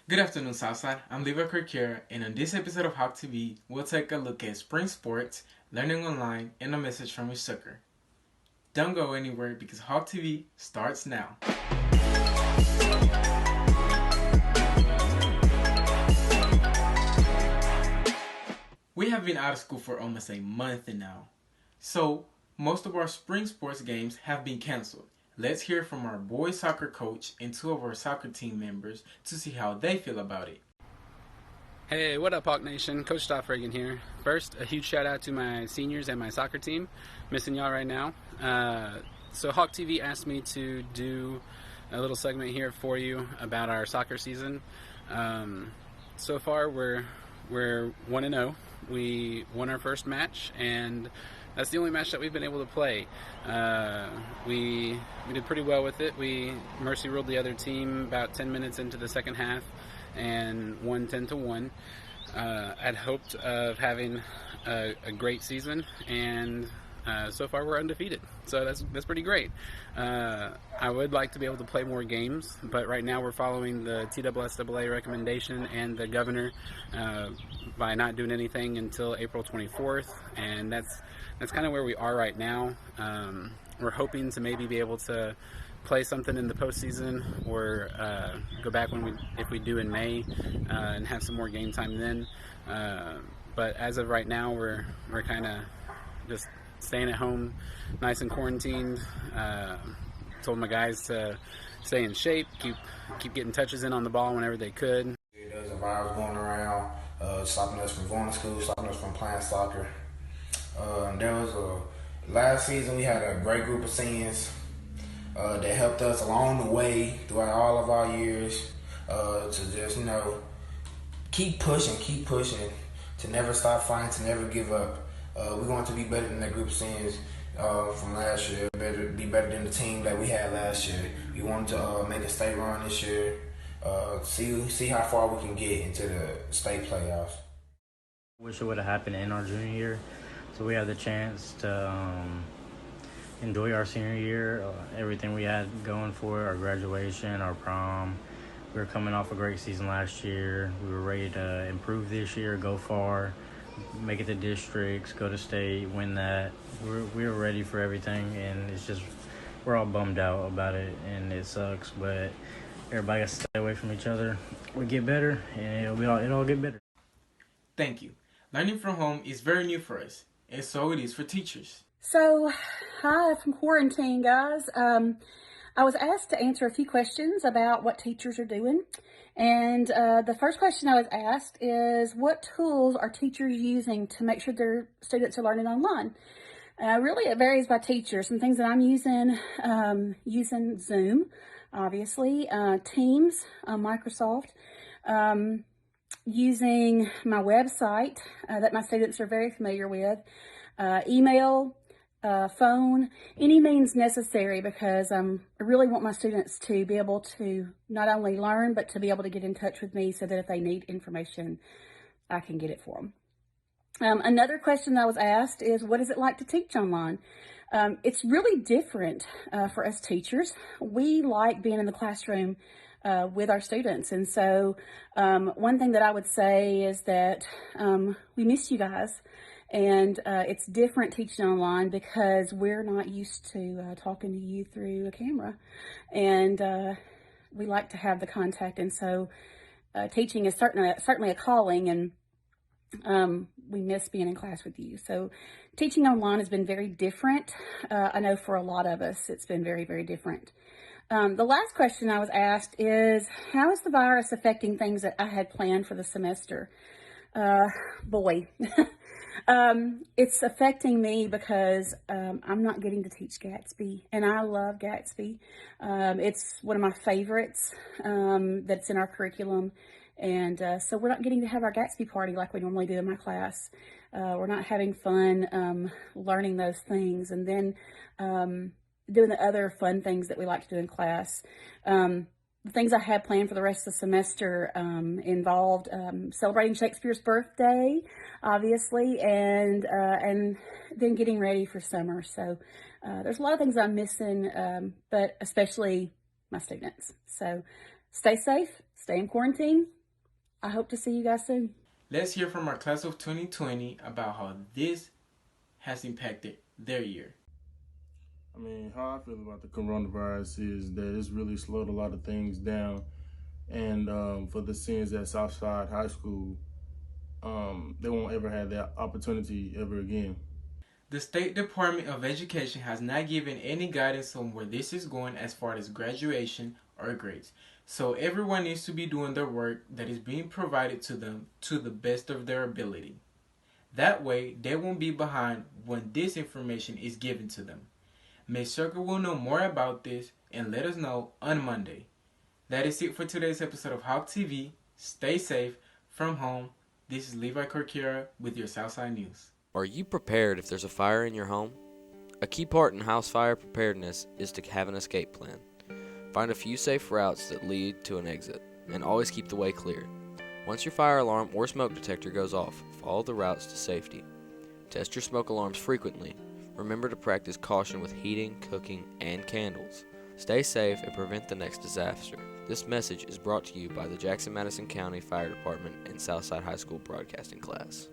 Good afternoon, Southside. I'm Levi Kirkier, and on this episode of Hawk TV, we'll take a look at spring sports, learning online, and a message from your sucker. Don't go anywhere because Hawk TV starts now. We have been out of school for almost a month now, so most of our spring sports games have been canceled. Let's hear from our boys soccer coach and two of our soccer team members to see how they feel about it. Hey, what up, Hawk Nation? Coach Stoffregan here. First, a huge shout out to my seniors and my soccer team. Missing y'all right now. So Hawk TV asked me to do a little segment here for you about our soccer season. So far, we're 1-0. We won our first match, and that's the only match that we've been able to play. We did pretty well with it. We mercy ruled the other team about 10 minutes into the second half and won 10-1. I'd hoped of having a great season, and so far we're undefeated. So that's pretty great. I would like to be able to play more games, but right now we're following the TSSAA recommendation and the governor by not doing anything until April 24th, and that's kind of where we are right now. We're hoping to maybe be able to play something in the postseason, or go back if we do in May, and have some more game time then. But as of right now, we're kind of just staying at home, nice and quarantined. Told my guys to stay in shape, keep getting touches in on the ball whenever they could. There's a virus going around, stopping us from going to school, stopping us from playing soccer. Last season we had a great group of seniors that helped us along the way throughout all of our years, to just, keep pushing, to never stop fighting, to never give up. We're going to be better than that group of seniors from last year, be better than the team that we had last year. We wanted to make a state run this year, see how far we can get into the state playoffs. Wish it would have happened in our junior year, so we had the chance to enjoy our senior year, everything we had going for it, our graduation, our prom. We were coming off a great season last year. We were ready to improve this year, go far, make it to districts, go to state, win that. We were ready for everything, and it's just we're all bummed out about it, and it sucks, but everybody got to stay away from each other. We get better, and it'll all get better. Thank you. Learning from home is very new for us, and so it is for teachers. So, hi from quarantine, guys. I was asked to answer a few questions about what teachers are doing. And the first question I was asked is, what tools are teachers using to make sure their students are learning online? Really, it varies by teacher. Some things that I'm using Zoom, obviously, Teams, Microsoft, using my website that my students are very familiar with, email, phone, any means necessary, because I really want my students to be able to not only learn, but to be able to get in touch with me so that if they need information, I can get it for them. Another question that I was asked is, what is it like to teach online? It's really different for us teachers. We like being in the classroom with our students. And so one thing that I would say is that we miss you guys. And it's different teaching online because we're not used to talking to you through a camera. And we like to have the contact. And so teaching is certainly a calling, and we miss being in class with you. So teaching online has been very different. I know for a lot of us, it's been very, very different. The last question I was asked is, how is the virus affecting things that I had planned for the semester? Boy, it's affecting me because I'm not getting to teach Gatsby, and I love Gatsby. It's one of my favorites that's in our curriculum, and so we're not getting to have our Gatsby party like we normally do in my class. We're not having fun learning those things, and then doing the other fun things that we like to do in class. The things I had planned for the rest of the semester involved celebrating Shakespeare's birthday, obviously, and then getting ready for summer. So there's a lot of things I'm missing, but especially my students. So stay safe, stay in quarantine. I hope to see you guys soon. Let's hear from our class of 2020 about how this has impacted their year. I mean, how I feel about the coronavirus is that it's really slowed a lot of things down. And for the seniors at Southside High School, they won't ever have that opportunity ever again. The State Department of Education has not given any guidance on where this is going as far as graduation or grades. So everyone needs to be doing their work that is being provided to them to the best of their ability. That way, they won't be behind when this information is given to them. Ms. Circle will know more about this and let us know on Monday. That is it for today's episode of Hawk TV. Stay safe from home. This is Levi Corkera with your Southside News. Are you prepared if there's a fire in your home? A key part in house fire preparedness is to have an escape plan. Find a few safe routes that lead to an exit, and always keep the way clear. Once your fire alarm or smoke detector goes off, follow the routes to safety. Test your smoke alarms frequently. Remember to practice caution with heating, cooking, and candles. Stay safe and prevent the next disaster. This message is brought to you by the Jackson-Madison County Fire Department and Southside High School Broadcasting class.